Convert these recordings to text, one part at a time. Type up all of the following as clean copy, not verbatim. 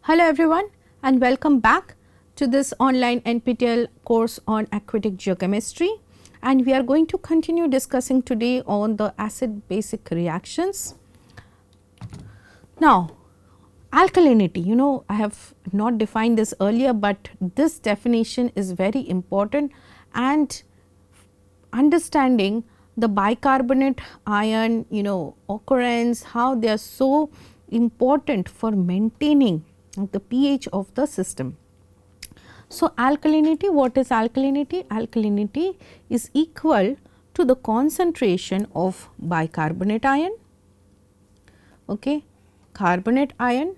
Hello everyone and welcome back to this online NPTEL course on aquatic geochemistry, and we are going to continue discussing today on the acid basic reactions. Now alkalinity, I have not defined this earlier, but this definition is very important, and understanding the bicarbonate ion occurrence, how they are so important for maintaining the pH of the system. So, alkalinity, what is alkalinity? Alkalinity is equal to the concentration of bicarbonate ion, carbonate ion,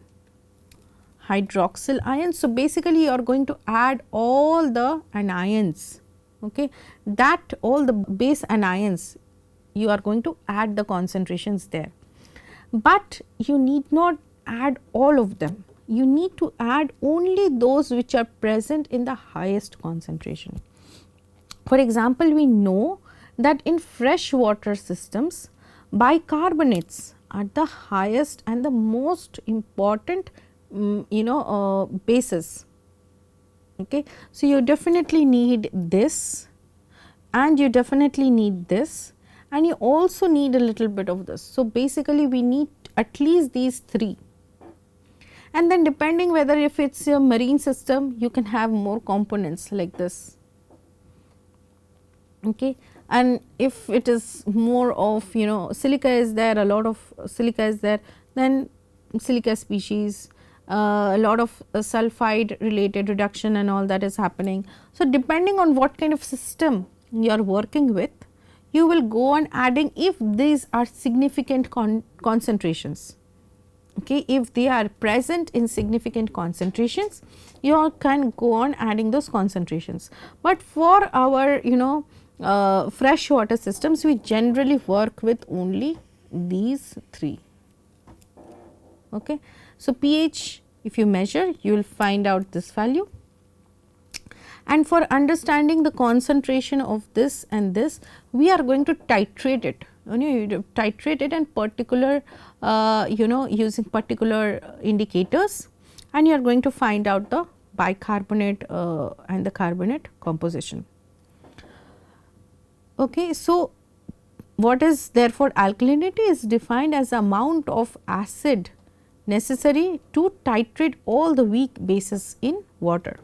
hydroxyl ion. So, basically you are going to add all the anions, that all the base anions, you are going to add the concentrations there, but you need not add all of them. You need to add only those which are present in the highest concentration. For example, we know that in freshwater systems, bicarbonates are the highest and the most important bases. So, you definitely need this, and you definitely need this, and you also need a little bit of this. So, basically we need at least these three, and then depending whether if it is a marine system, you can have more components like this, and if it is more of silica is there, a lot of silica is there, then silica species, a lot of sulfide related reduction and all that is happening. So, depending on what kind of system you are working with, you will go on adding if these are significant concentrations. If they are present in significant concentrations, you can go on adding those concentrations. But for our freshwater systems, we generally work with only these three. So, pH, if you measure, you will find out this value, and for understanding the concentration of this and this, we are going to titrate it. You titrate it in particular, using particular indicators, and you are going to find out the bicarbonate and the carbonate composition. So, what is therefore alkalinity is defined as the amount of acid necessary to titrate all the weak bases in water.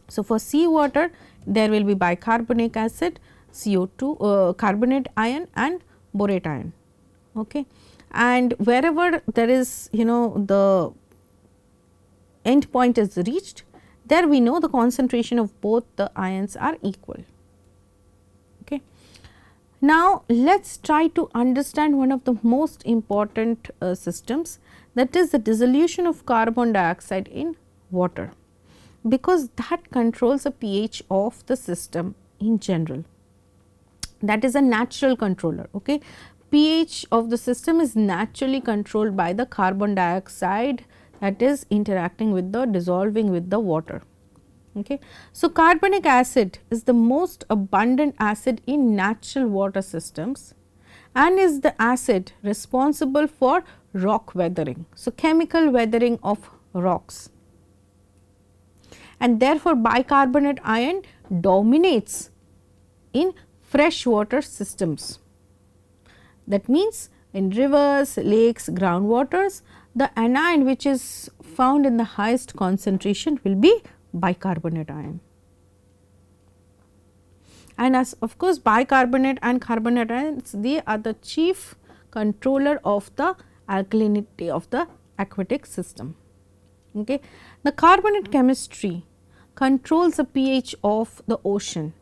So, for seawater there will be bicarbonic acid, CO2, carbonate ion and borate ion, and wherever there is the end point is reached, there we know the concentration of both the ions are equal. Now, let us try to understand one of the most important systems, that is the dissolution of carbon dioxide in water, because that controls the pH of the system in general. That is a natural controller. pH of the system is naturally controlled by the carbon dioxide that is interacting with the dissolving with the water. So, carbonic acid is the most abundant acid in natural water systems and is the acid responsible for rock weathering. So, chemical weathering of rocks, and therefore, bicarbonate ion dominates in freshwater systems. That means, in rivers, lakes, groundwaters, the anion which is found in the highest concentration will be bicarbonate ion. And as of course, bicarbonate and carbonate ions, they are the chief controller of the alkalinity of the aquatic system. The carbonate chemistry controls the pH of the ocean,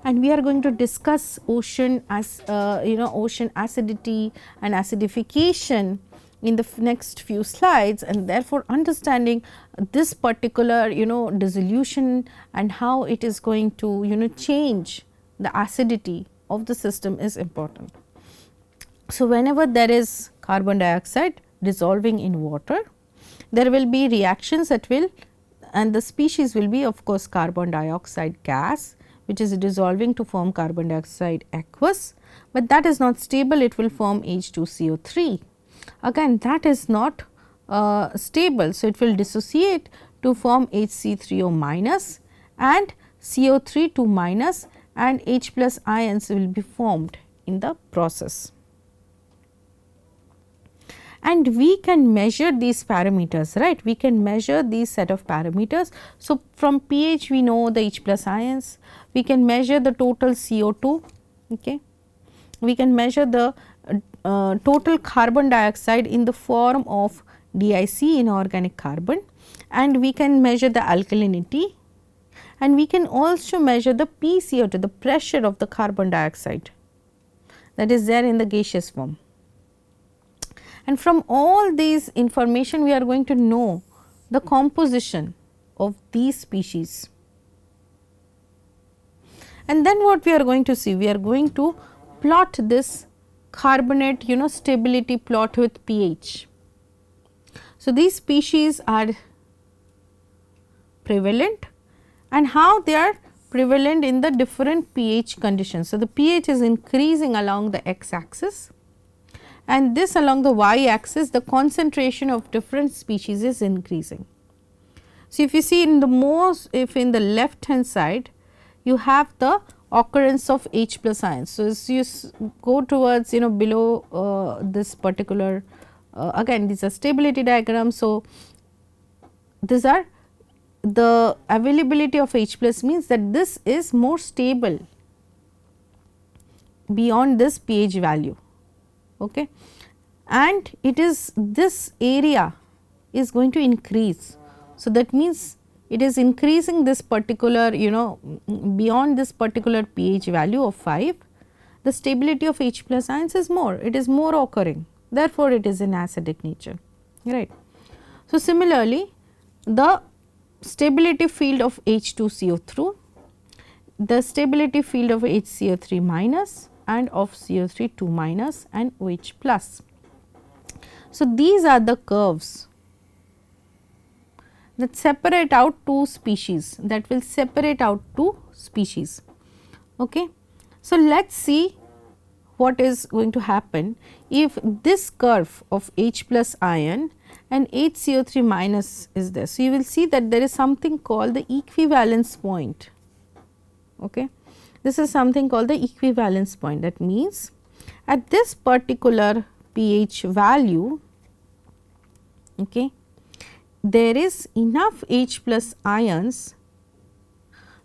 and we are going to discuss ocean as ocean acidity and acidification in the next few slides, and therefore, understanding this particular dissolution and how it is going to change the acidity of the system is important. So, whenever there is carbon dioxide dissolving in water, there will be reactions that will, and the species will be of course carbon dioxide gas, which is dissolving to form carbon dioxide aqueous, but that is not stable, it will form H2CO3. Again, that is not stable. So, it will dissociate to form HC3O minus and CO3 2 minus, and H plus ions will be formed in the process. And we can measure these parameters, right? We can measure these set of parameters. So, from pH we know the H plus ions, we can measure the total CO2, okay. We can measure the total carbon dioxide in the form of DIC, inorganic carbon, and we can measure the alkalinity, and we can also measure the PCO2, the pressure of the carbon dioxide that is there in the gaseous form. And from all these information we are going to know the composition of these species. And then what we are going to see? We are going to plot this carbonate stability plot with pH. So, these species are prevalent, and how they are prevalent in the different pH conditions. So, the pH is increasing along the x axis, and this along the y axis the concentration of different species is increasing. So, if you see in the if in the left hand side you have the occurrence of H plus ions. So, as you go towards below this particular again these are stability diagrams. So, these are the availability of H plus means that this is more stable beyond this pH value, okay. And it is this area is going to increase. So, that means it is increasing this particular beyond this particular pH value of 5, the stability of H plus ions is more, it is more occurring, therefore, it is in acidic nature, right. So, similarly, the stability field of H2CO2, the stability field of HCO3 minus and of CO3 2 minus and OH plus. So, these are the curves that separate out two species, that will separate out two species. Okay. So, let us see what is going to happen if this curve of H plus ion and HCO3 minus is there. So, you will see that there is something called the equivalence point. Okay. This is something called the equivalence point. That means, at this particular pH value, okay, there is enough H plus ions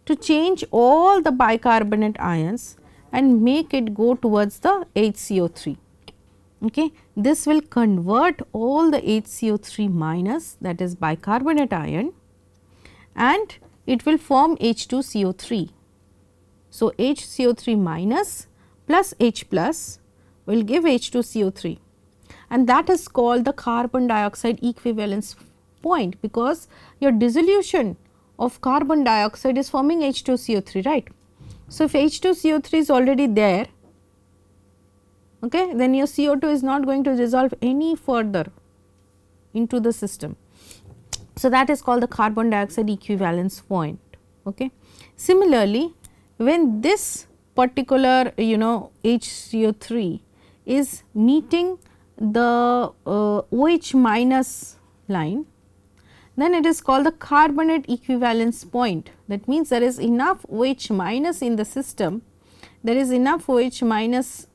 to change all the bicarbonate ions and make it go towards the HCO3. Okay. This will convert all the HCO3 minus, that is bicarbonate ion, and it will form H2CO3. So, HCO3 minus plus H plus will give H2CO3, and that is called the carbon dioxide equivalence point, because your dissolution of carbon dioxide is forming H2CO3, right. So, if H2CO3 is already there, okay, then your CO2 is not going to dissolve any further into the system. So, that is called the carbon dioxide equivalence point. Okay. Similarly, when this particular HCO3 is meeting the OH minus line, then it is called the carbonate equivalence point. That means, there is enough OH minus in the system, there is enough OH minus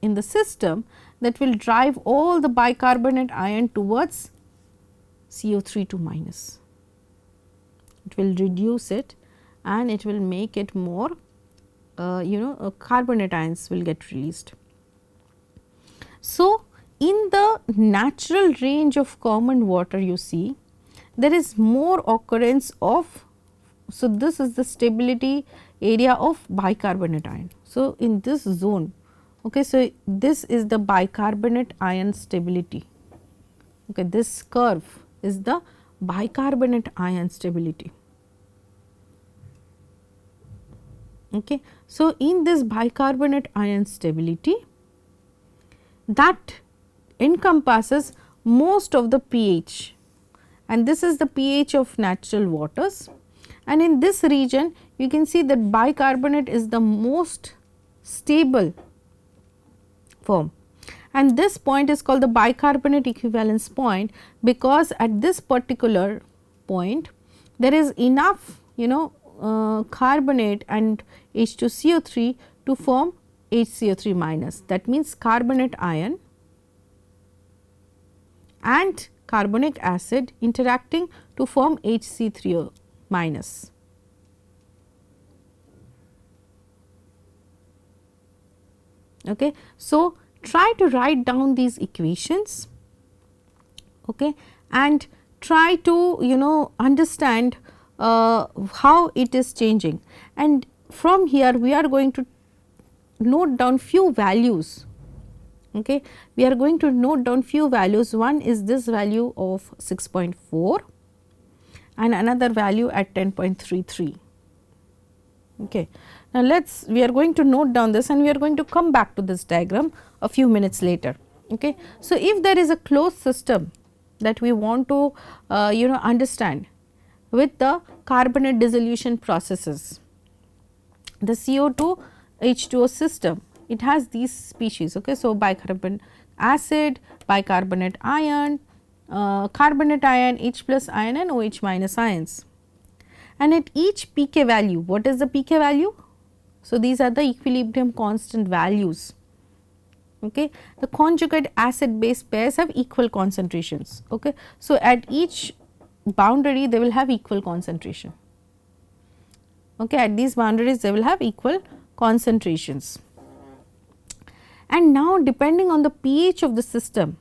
in the system that will drive all the bicarbonate ion towards CO3 2 minus. It will reduce it and it will make it more carbonate ions will get released. So, in the natural range of common water, you see there is more occurrence of, so this is the stability area of bicarbonate ion. So, in this zone, okay, so this is the bicarbonate ion stability, okay, this curve is the bicarbonate ion stability. Okay. So, in this bicarbonate ion stability, that encompasses most of the pH, and this is the pH of natural waters, and in this region you can see that bicarbonate is the most stable form, and this point is called the bicarbonate equivalence point, because at this particular point there is enough carbonate and H2CO3 to form HCO3 minus. That means carbonate ion and carbonic acid interacting to form HC3O minus. Okay. So, try to write down these equations, okay, and try to understand how it is changing, and from here we are going to note down few values. Okay. We are going to note down few values. One is this value of 6.4 and another value at 10.33. Okay. Now, we are going to note down this and we are going to come back to this diagram a few minutes later. Okay. So, if there is a closed system that we want to understand with the carbonate dissolution processes, the CO2 H2O system, it has these species. Okay. So, bicarbonate acid, bicarbonate ion, carbonate ion, H plus ion and OH minus ions. And at each pK value, what is the pK value? So, these are the equilibrium constant values. Okay. The conjugate acid base pairs have equal concentrations. Okay. So, at each boundary they will have equal concentration. Okay. At these boundaries they will have equal concentrations. And now, depending on the pH of the system,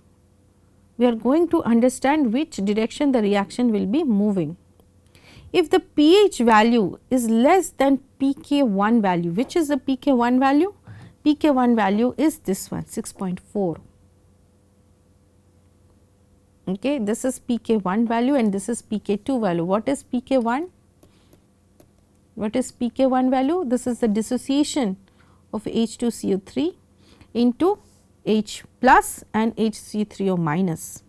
we are going to understand which direction the reaction will be moving. If the pH value is less than pK1 value, which is the pK1 value? pK1 value is this one, 6.4. Okay, this is pK1 value and this is pK2 value. What is pK1? What is pK1 value? This is the dissociation of H2CO3 into H plus and HC3O minus.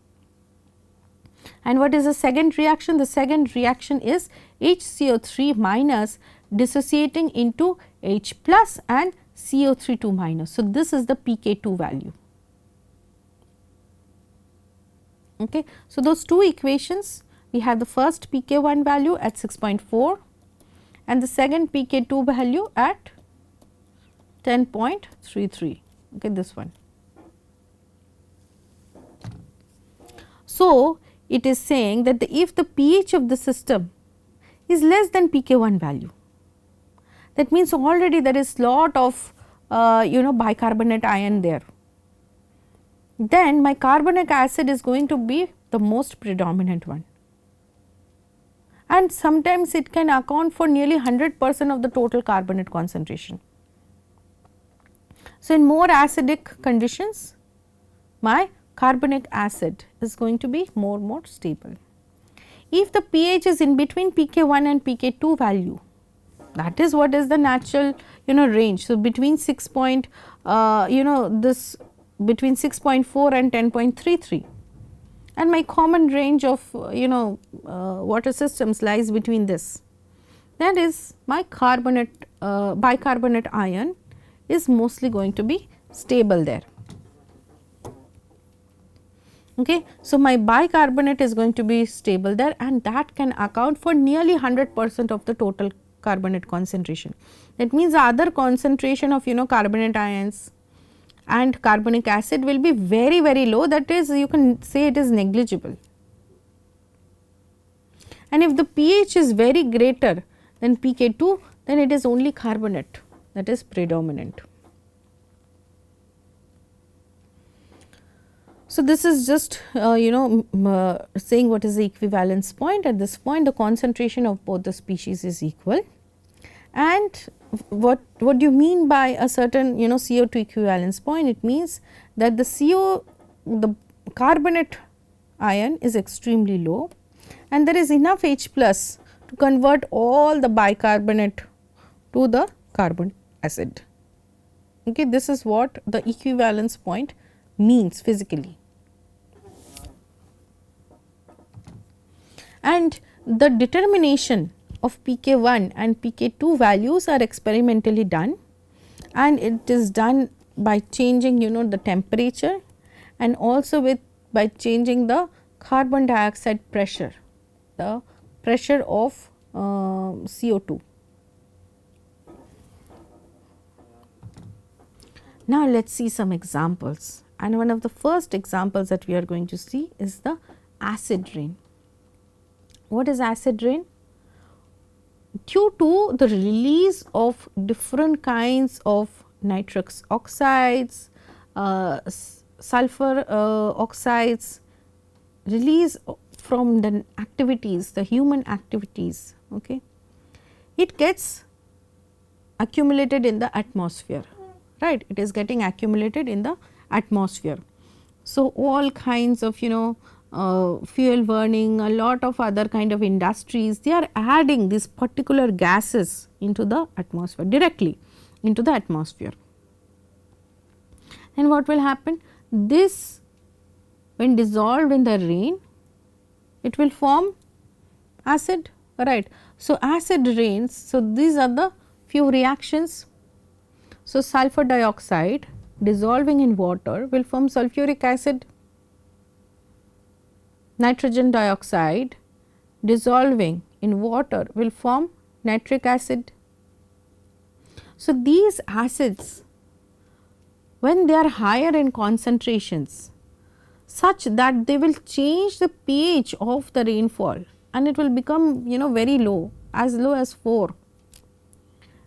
And what is the second reaction? The second reaction is HCO3 minus dissociating into H plus and CO3 2 minus. So, this is the pK2 value. Okay. So, those two equations, we have the first pK1 value at 6.4 and the second pK2 value at 10.33. Okay, this one. So, it is saying that if the pH of the system is less than pK1 value, that means already there is lot of bicarbonate ion there, then my carbonic acid is going to be the most predominant one, and sometimes it can account for nearly 100% of the total carbonate concentration. So, in more acidic conditions, my carbonic acid is going to be more stable. If the pH is in between pK1 and pK2 value, that is what is the natural range. So, between 6 point between 6.4 and 10.33, and my common range of water systems lies between this. That is my bicarbonate ion is mostly going to be stable there. Okay. So, my bicarbonate is going to be stable there and that can account for nearly 100% of the total carbonate concentration. That means, the other concentration of carbonate ions and carbonic acid will be very low, that is you can say it is negligible. And if the pH is very greater than pK2, then it is only carbonate that is predominant. So, this is just saying what is the equivalence point. At this point the concentration of both the species is equal, and what do you mean by a certain CO2 equivalence point? It means that the carbonate ion is extremely low and there is enough H plus to convert all the bicarbonate to the carbonic acid. Okay, this is what the equivalence point means physically. And the determination of pK1 and pK2 values are experimentally done, and it is done by changing the temperature and also with by changing the carbon dioxide pressure, the pressure of CO2. Now, let us see some examples, and one of the first examples that we are going to see is the acid rain. What is acid rain? Due to the release of different kinds of nitrous oxides, sulfur oxides, release from the activities, the human activities, okay, it gets accumulated in the atmosphere, right, it is getting accumulated in the atmosphere. So, all kinds of fuel burning, a lot of other kind of industries, they are adding these particular gases into the atmosphere, directly into the atmosphere. And what will happen? This, when dissolved in the rain, it will form acid, right. So, acid rains, so these are the few reactions. So, sulfur dioxide dissolving in water will form sulfuric acid. Nitrogen dioxide dissolving in water will form nitric acid. So, these acids, when they are higher in concentrations, such that they will change the pH of the rainfall, and it will become very low, as low as 4,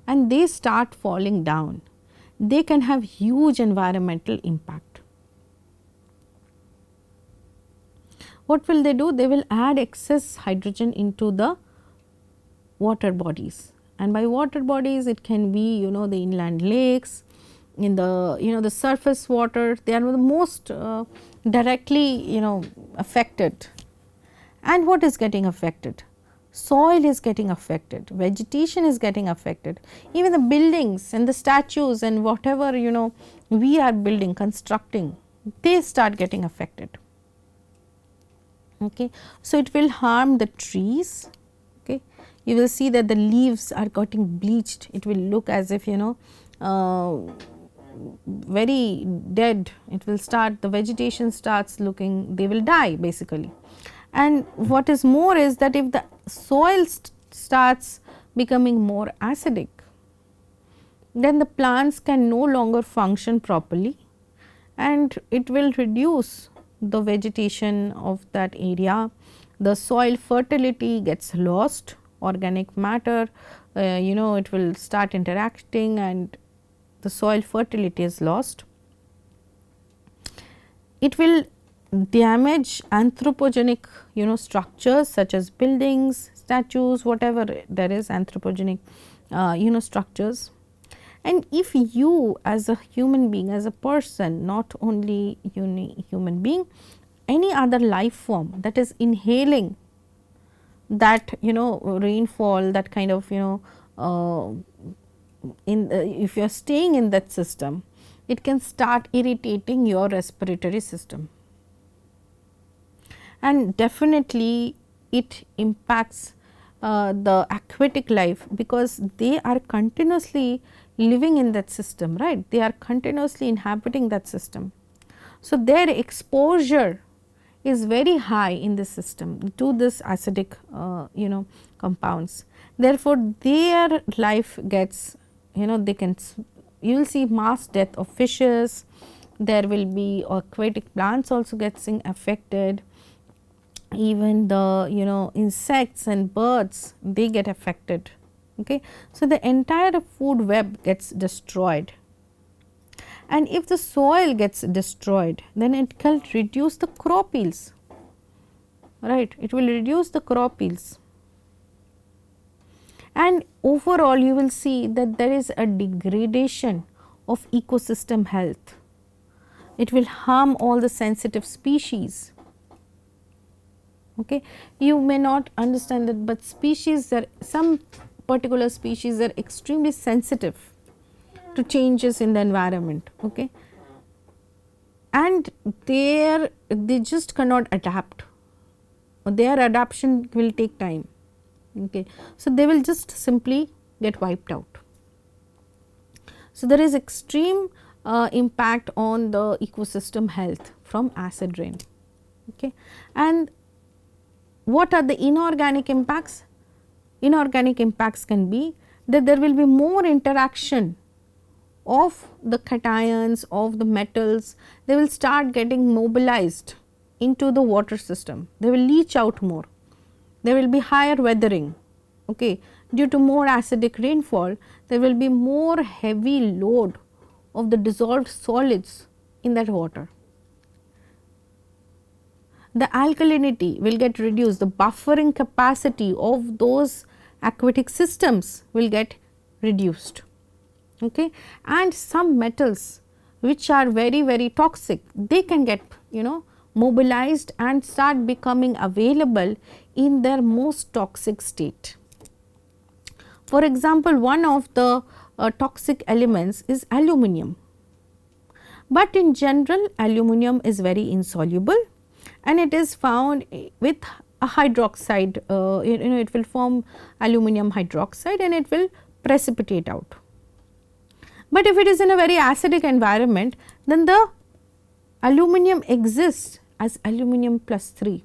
and they start falling down, they can have huge environmental impact. What will they do? They will add excess hydrogen into the water bodies, and by water bodies it can be the inland lakes, in the the surface water, they are the most directly affected. And what is getting affected? Soil is getting affected, vegetation is getting affected, even the buildings and the statues and whatever we are building, constructing, they start getting affected. Okay. So, it will harm the trees. Okay. You will see that the leaves are getting bleached, it will look as if very dead, it will start, the vegetation starts looking, they will die basically. And what is more is that if the soil starts becoming more acidic, then the plants can no longer function properly, and it will reduce the vegetation of that area, the soil fertility gets lost, organic matter it will start interacting and the soil fertility is lost. It will damage anthropogenic structures such as buildings, statues, whatever there is anthropogenic structures. And if you as a human being, as a person, not only human being, any other life form that is inhaling that rainfall, that kind of if you are staying in that system, it can start irritating your respiratory system, and definitely it impacts the aquatic life, because they are continuously living in that system, right, they are continuously inhabiting that system. So, their exposure is very high in this system to this acidic compounds. Therefore, their life gets they can, you will see mass death of fishes, there will be aquatic plants also getting affected, even the insects and birds, they get affected. Okay. So, the entire food web gets destroyed, and if the soil gets destroyed, then it can reduce the crop yields, right, it will reduce the crop yields, and overall you will see that there is a degradation of ecosystem health. It will harm all the sensitive species. Okay. You may not understand that, but species are, some particular species are extremely sensitive to changes in the environment. Okay. And they just cannot adapt, their adaptation will take time. Okay. So, they will just simply get wiped out. So, there is extreme impact on the ecosystem health from acid rain. Okay. And what are the inorganic impacts? Inorganic impacts can be that there will be more interaction of the cations, of the metals, they will start getting mobilized into the water system, they will leach out more, there will be higher weathering. Okay. Due to more acidic rainfall, there will be more heavy load of the dissolved solids in that water. The alkalinity will get reduced, the buffering capacity of those aquatic systems will get reduced. Okay. And some metals which are very toxic, they can get mobilized and start becoming available in their most toxic state. For example, one of the toxic elements is aluminum, but in general aluminum is very insoluble and it is found with a hydroxide, it will form aluminum hydroxide and it will precipitate out. But if it is in a very acidic environment, then the aluminum exists as aluminum plus 3.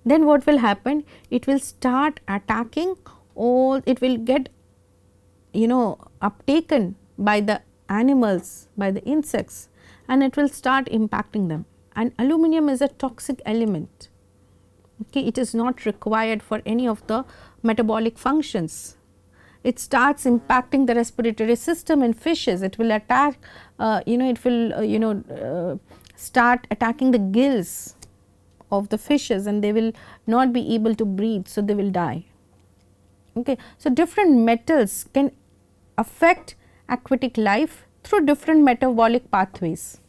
Then what will happen? It will start attacking all, it will get uptaken by the animals, by the insects, and it will start impacting them. And aluminum is a toxic element. Okay, it is not required for any of the metabolic functions. It starts impacting the respiratory system in fishes, it will attack, it will start attacking the gills of the fishes and they will not be able to breathe, so they will die. Okay. So, different metals can affect aquatic life through different metabolic pathways,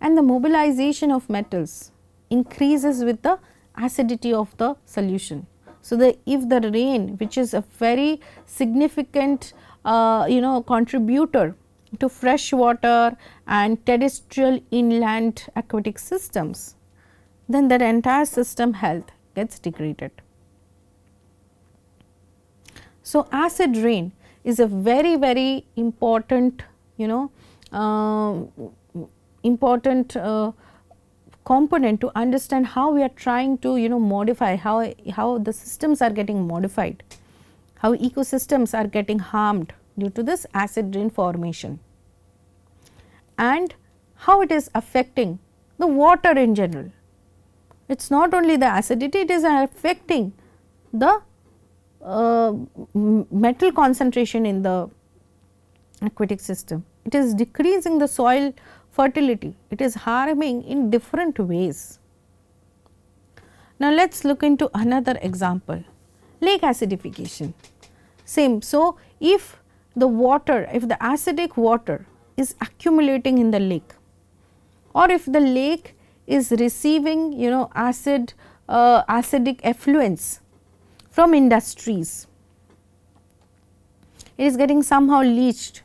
and the mobilization of metals increases with the acidity of the solution. So, if the rain, which is a very significant contributor to fresh water and terrestrial inland aquatic systems, then that entire system health gets degraded. So, acid rain is a very important component to understand how we are trying to modify, how the systems are getting modified, how ecosystems are getting harmed due to this acid rain formation, and how it is affecting the water in general. It is not only the acidity, it is affecting the metal concentration in the aquatic system. It is decreasing the soil fertility, it is harming in different ways. Now, let us look into another example, lake acidification. Same. So, if the water, if the acidic water is accumulating in the lake, or if the lake is receiving acidic effluents from industries, it is getting somehow leached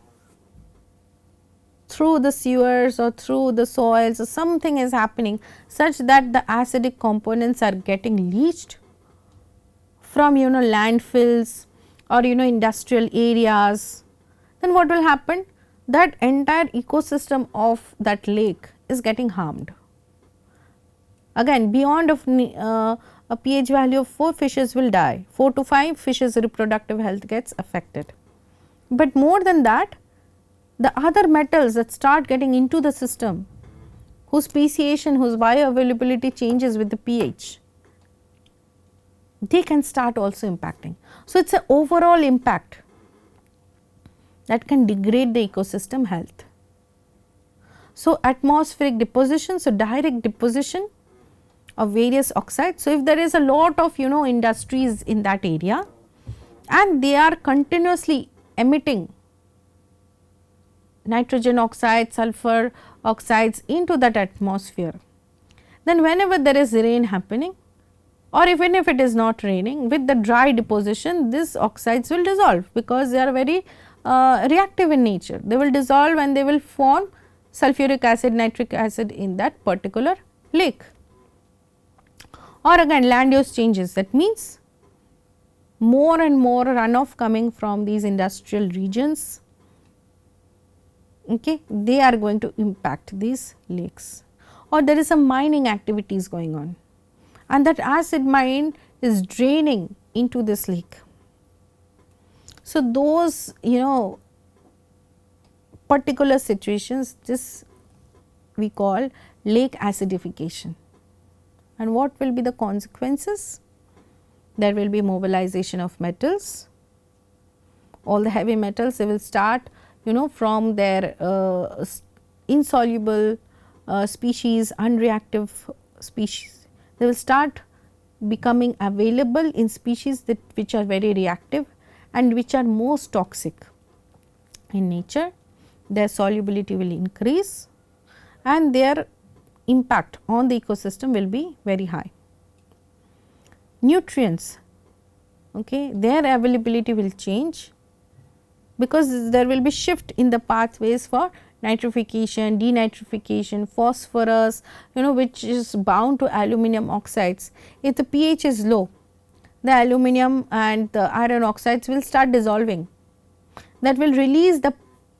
through the sewers or through the soils, or something is happening such that the acidic components are getting leached from landfills or industrial areas, then what will happen? That entire ecosystem of that lake is getting harmed. Again, beyond of a pH value of 4, fishes will die, 4 to 5 fishes reproductive health gets affected. But more than that, the other metals that start getting into the system, whose speciation, whose bioavailability changes with the pH, they can start also impacting. So, it is an overall impact that can degrade the ecosystem health. So, atmospheric deposition, so direct deposition of various oxides. So, if there is a lot of industries in that area and they are continuously emitting nitrogen oxide, sulfur oxides into that atmosphere, then whenever there is rain happening, or even if it is not raining, with the dry deposition, these oxides will dissolve, because they are very reactive in nature. They will dissolve and they will form sulfuric acid, nitric acid in that particular lake. Or again, land use changes, that means more and more runoff coming from these industrial regions, okay, they are going to impact these lakes, or there is some mining activities going on and that acid mine is draining into this lake. So, those particular situations, this we call lake acidification. And what will be the consequences? There will be mobilization of metals, all the heavy metals, they will start from their insoluble species, unreactive species, they will start becoming available in species that which are very reactive and which are most toxic in nature. Their solubility will increase and their impact on the ecosystem will be very high. Nutrients, okay, their availability will change because there will be shift in the pathways for nitrification, denitrification, phosphorus, which is bound to aluminum oxides. If the pH is low, the aluminum and the iron oxides will start dissolving, that will release the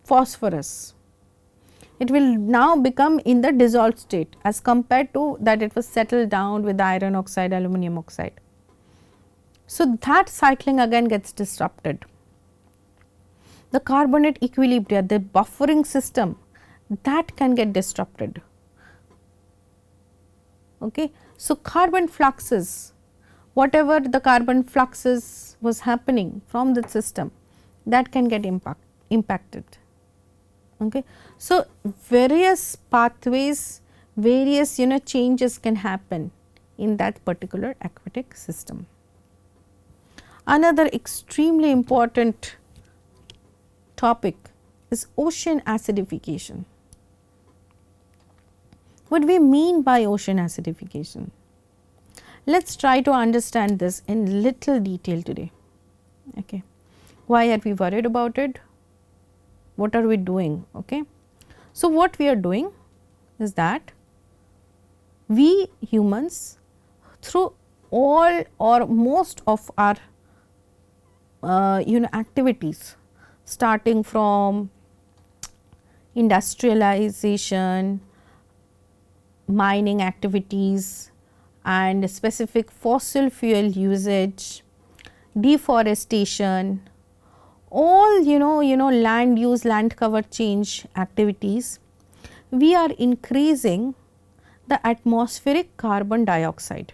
phosphorus. It will now become in the dissolved state as compared to that it was settled down with the iron oxide, aluminum oxide. So, that cycling again gets disrupted. The carbonate equilibrium, the buffering system, that can get disrupted. Okay. So, carbon fluxes, whatever the carbon fluxes was happening from the system, that can get impacted. Okay. So, various pathways, various changes can happen in that particular aquatic system. Another extremely important topic is ocean acidification. What we mean by ocean acidification? Let us try to understand this in little detail today. Okay. Why are we worried about it? What are we doing? Okay. So, what we are doing is that we humans, through all or most of our activities, starting from industrialization, mining activities and specific fossil fuel usage, deforestation, all land use, land cover change activities, we are increasing the atmospheric carbon dioxide.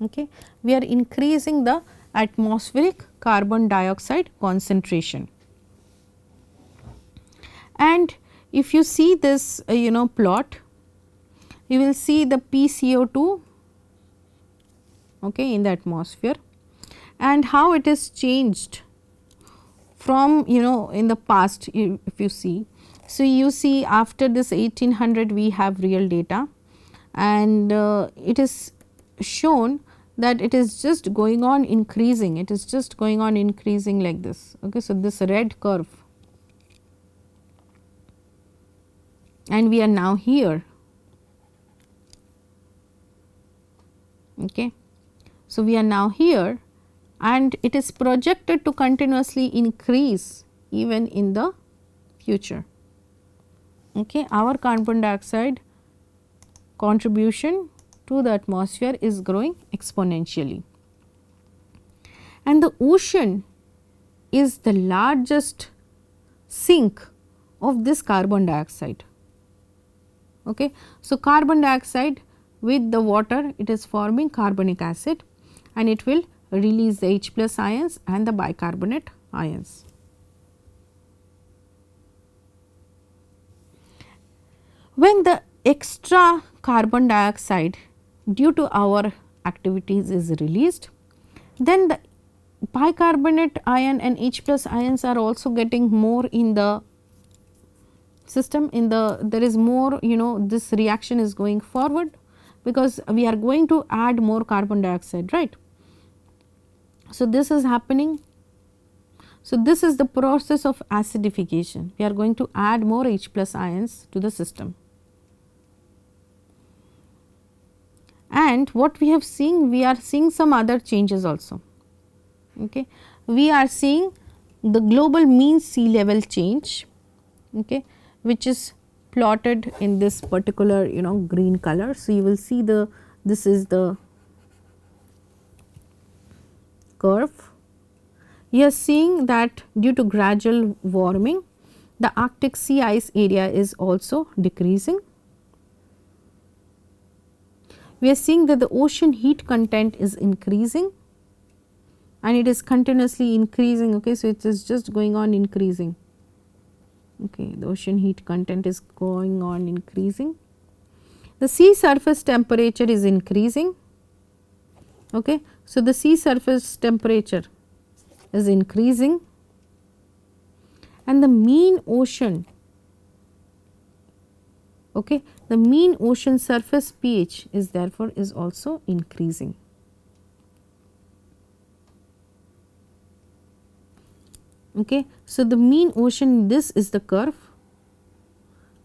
Okay. We are increasing the atmospheric carbon dioxide concentration. And if you see this plot, you will see the PCO2 okay, in the atmosphere and how it is changed from in the past if you see. So, you see after this 1800 we have real data and it is shown that it is just going on increasing, it is just going on increasing like this. Okay. So, this red curve and we are now here. Okay. So, we are now here and it is projected to continuously increase even in the future. Okay. Our carbon dioxide contribution to the atmosphere is growing exponentially. And the ocean is the largest sink of this carbon dioxide. Okay. So, carbon dioxide with the water, it is forming carbonic acid and it will release the H plus ions and the bicarbonate ions. When the extra carbon dioxide due to our activities is released, then the bicarbonate ion and H plus ions are also getting more in the system, there is more this reaction is going forward because we are going to add more carbon dioxide, right. So, this is happening. So, this is the process of acidification, we are going to add more H plus ions to the system. And what we have seen, we are seeing some other changes also. Okay. We are seeing the global mean sea level change okay, which is plotted in this particular green color. So, you will see this is the curve. You are seeing that due to gradual warming, the Arctic sea ice area is also decreasing. We are seeing that the ocean heat content is increasing, and it is continuously increasing. Okay, so it is just going on increasing. Okay, the ocean heat content is going on increasing. The sea surface temperature is increasing. Okay, so the sea surface temperature is increasing, and the mean ocean, okay, the mean ocean surface pH is therefore is also increasing. Okay, so the mean ocean, this is the curve,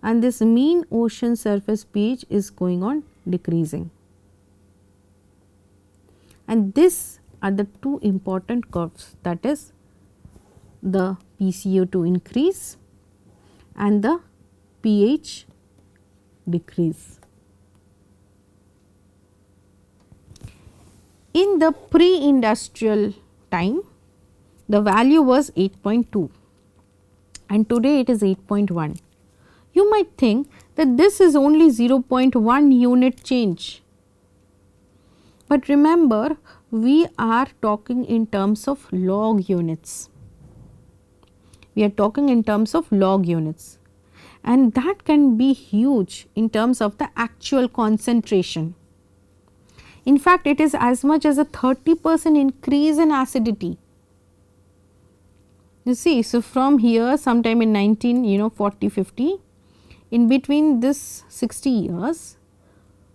and this mean ocean surface pH is going on decreasing, and these are the two important curves, that is the PCO2 increase and the pH decrease. In the pre-industrial time, the value was 8.2 and today it is 8.1. You might think that this is only 0.1 unit change, but remember, we are talking in terms of log units. We are talking in terms of log units, and that can be huge in terms of the actual concentration. In fact, it is as much as a 30% increase in acidity. You see, so from here sometime in 1940-50, in between this 60 years,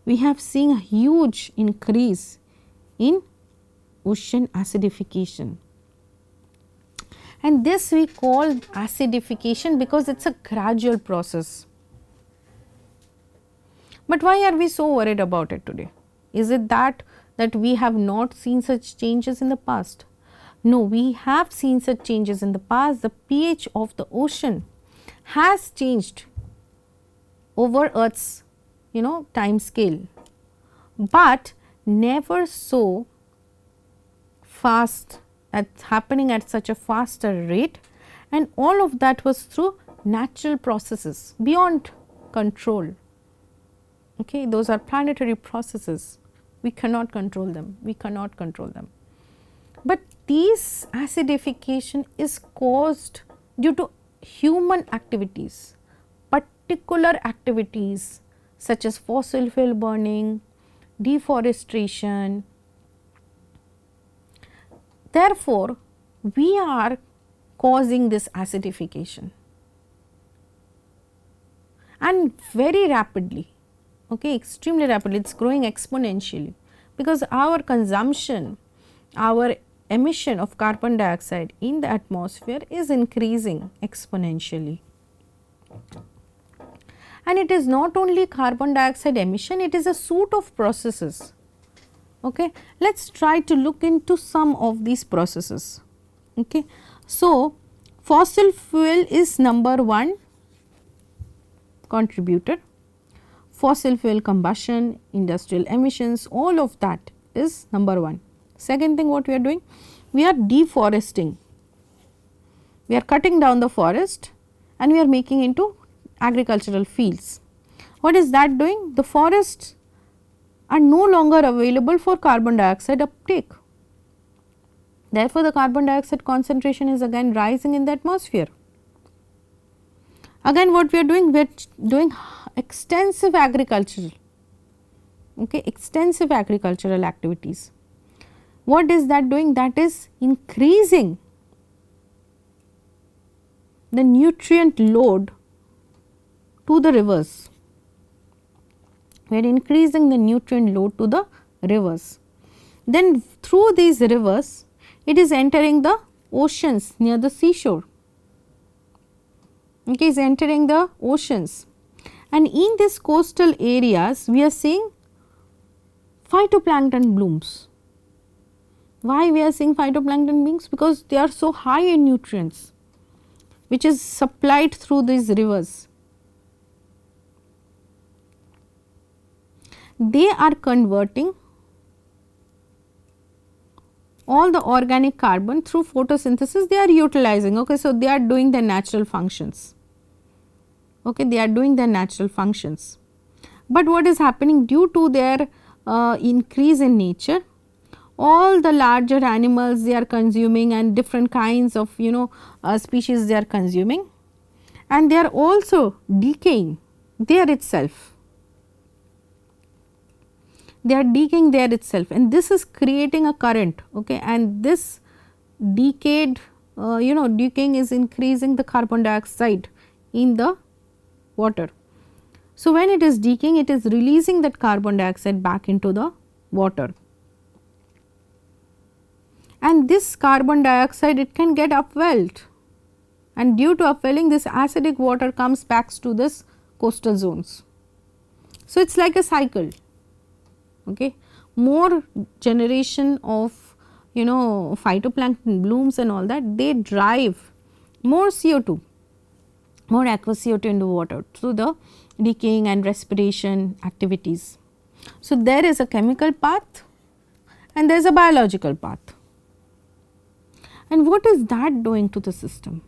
we have seen a huge increase in ocean acidification, and this we call acidification because it is a gradual process. But why are we so worried about it today? Is it that we have not seen such changes in the past? No, we have seen such changes in the past. The pH of the ocean has changed over Earth's time scale, but never so fast, happening at such a faster rate, and all of that was through natural processes beyond control. Okay, those are planetary processes, we cannot control them, but this acidification is caused due to human activities, particular activities such as fossil fuel burning, deforestation. Therefore, we are causing this acidification, and very rapidly, okay, extremely rapidly, it is growing exponentially, because our consumption, our emission of carbon dioxide in the atmosphere is increasing exponentially. And it is not only carbon dioxide emission, it is a suite of processes. Okay. Let us try to look into some of these processes. Okay. So, fossil fuel is number one contributor, fossil fuel combustion, industrial emissions, all of that is number one. Second thing what we are doing, we are deforesting, we are cutting down the forest and we are making into agricultural fields. What is that doing? The forests are no longer available for carbon dioxide uptake. Therefore, the carbon dioxide concentration is again rising in the atmosphere. Again what we are doing? We are doing extensive agricultural, okay, extensive agricultural activities. What is that doing? That is increasing the nutrient load to the rivers. We are increasing the nutrient load to the rivers. Then through these rivers, it is entering the oceans near the seashore. Okay, is entering the oceans, and in these coastal areas we are seeing phytoplankton blooms. Why we are seeing phytoplankton blooms? Because they are so high in nutrients, which is supplied through these rivers. They are converting all the organic carbon through photosynthesis, they are utilizing. Okay, so they are doing their natural functions. Okay, they are doing their natural functions. But what is happening due to their increase in nature, all the larger animals they are consuming and different kinds of species they are consuming, and they are also decaying there itself. They are decaying there itself, and this is creating a current. Okay, and this decayed decaying is increasing the carbon dioxide in the water. So, when it is decaying, it is releasing that carbon dioxide back into the water, and this carbon dioxide it can get upwelled, and due to upwelling this acidic water comes back to this coastal zones. So, it is like a cycle. Okay. More generation of phytoplankton blooms and all that, they drive more CO2, more aqueous CO2 into water through the decaying and respiration activities. So, there is a chemical path and there is a biological path. And what is that doing to the system?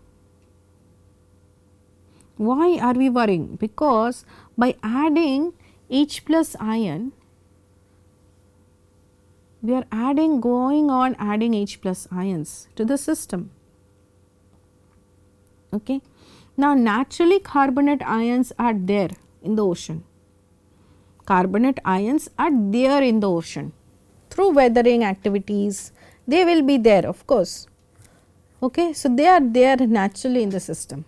Why are we worrying? Because by adding H plus ion, we are going on adding H plus ions to the system. Okay. Now, naturally carbonate ions are there in the ocean. Carbonate ions are there in the ocean through weathering activities, they will be there of course. Okay. So, they are there naturally in the system,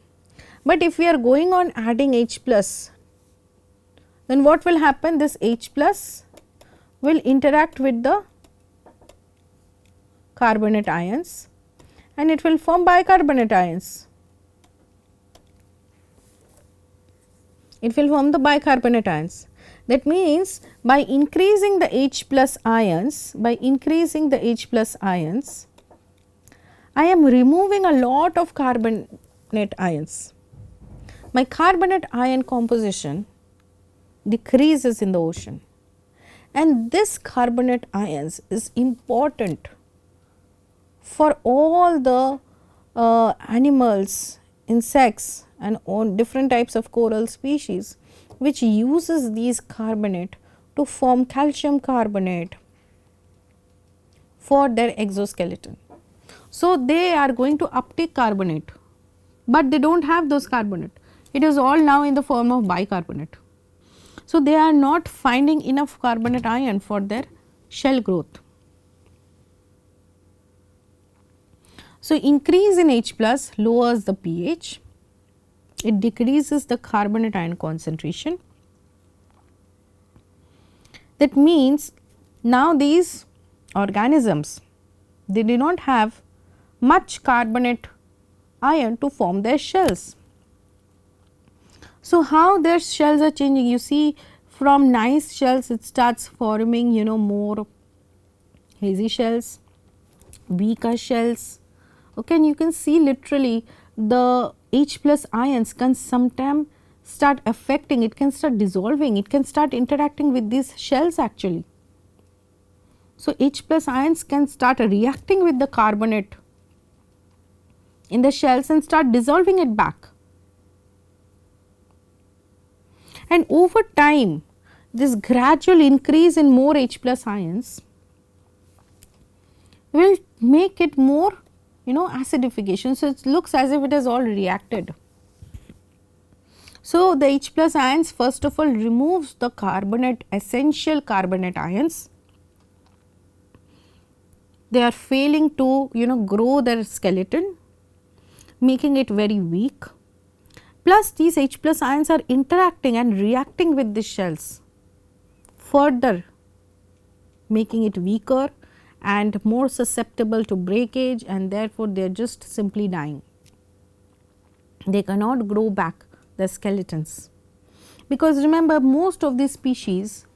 but if we are going on adding H plus, then what will happen? This H plus will interact with the carbonate ions and it will form bicarbonate ions. It will form the bicarbonate ions. That means, by increasing the H plus ions, I am removing a lot of carbonate ions. My carbonate ion composition decreases in the ocean, and this carbonate ions is important for all the animals, insects and on different types of coral species which uses these carbonate to form calcium carbonate for their exoskeleton. So, they are going to uptake carbonate, but they do not have those carbonate, it is all now in the form of bicarbonate. So, they are not finding enough carbonate ion for their shell growth. So, increase in H plus lowers the pH, it decreases the carbonate ion concentration. That means, now these organisms, they do not have much carbonate ion to form their shells. So, how their shells are changing? You see, from nice shells it starts forming more hazy shells, weaker shells. Okay, and you can see literally the H plus ions can sometimes start affecting, it can start dissolving, it can start interacting with these shells actually. So, H plus ions can start reacting with the carbonate in the shells and start dissolving it back. And over time, this gradual increase in more H plus ions will make it more acidification. So, it looks as if it has all reacted. So, the H plus ions first of all removes the carbonate, essential carbonate ions. They are failing to grow their skeleton, making it very weak. Plus these H plus ions are interacting and reacting with the shells, further making it weaker and more susceptible to breakage, and therefore, they are just simply dying. They cannot grow back the skeletons, because remember most of these species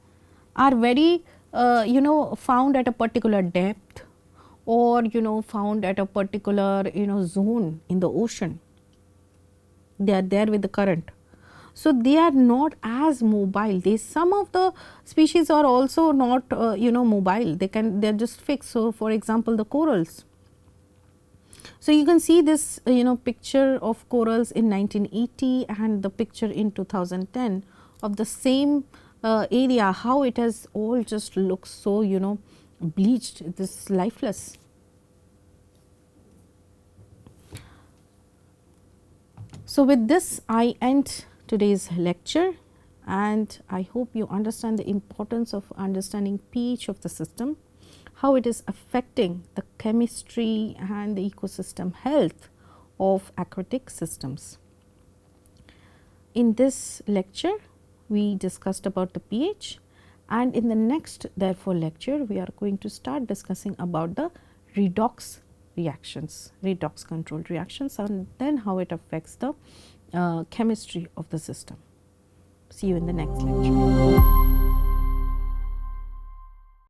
are very found at a particular depth or found at a particular zone in the ocean. they are there with the current. So, they are not as mobile. Some of the species are also not mobile, they are just fixed. So, for example, the corals. So, you can see this picture of corals in 1980 and the picture in 2010 of the same area, how it has all just looks so bleached, this lifeless. So, with this I end today's lecture, and I hope you understand the importance of understanding pH of the system, how it is affecting the chemistry and the ecosystem health of aquatic systems. In this lecture, we discussed about the pH, and in the next therefore lecture, we are going to start discussing about the redox reactions, redox controlled reactions, and then how it affects the chemistry of the system. See you in the next lecture.